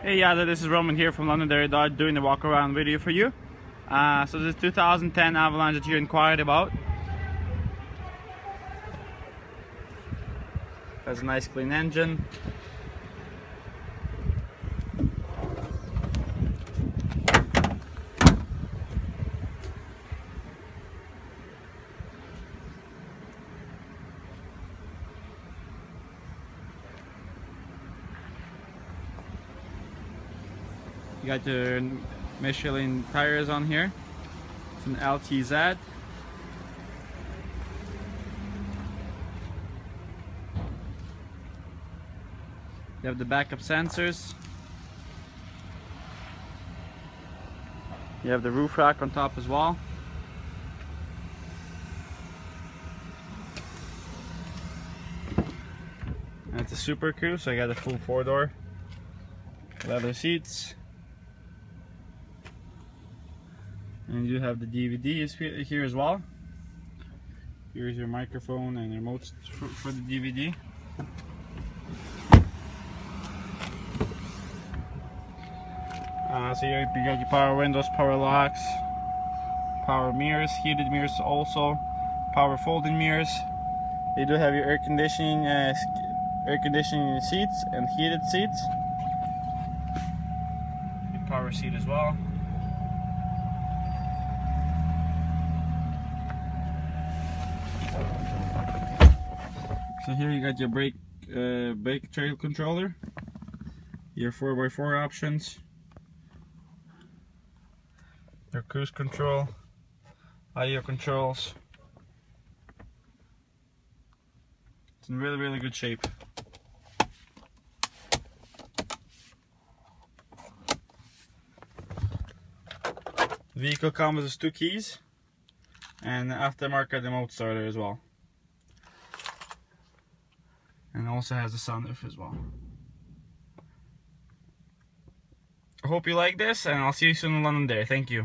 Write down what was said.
Hey, yeah, this is Roman here from Londonderry Dodge doing the walk around video for you. So this is 2010 Avalanche that you inquired about. Has a nice clean engine. You got your Michelin tires on here. It's an LTZ. You have the backup sensors. You have the roof rack on top as well. And it's a Super Cruise, so I got a full 4-door. Leather seats. And you have the DVD here as well. Here's your microphone and remotes for the DVD. So you got your power windows, power locks, power mirrors, heated mirrors also, power folding mirrors. You do have your air conditioning seats and heated seats. Your power seat as well. So here you got your brake trail controller, your 4x4 options, your cruise control, audio controls. It's in really good shape. The vehicle comes with 2 keys and aftermarket remote starter as well. And also has a sunroof as well. I hope you like this, and I'll see you soon in Londonderry. Thank you.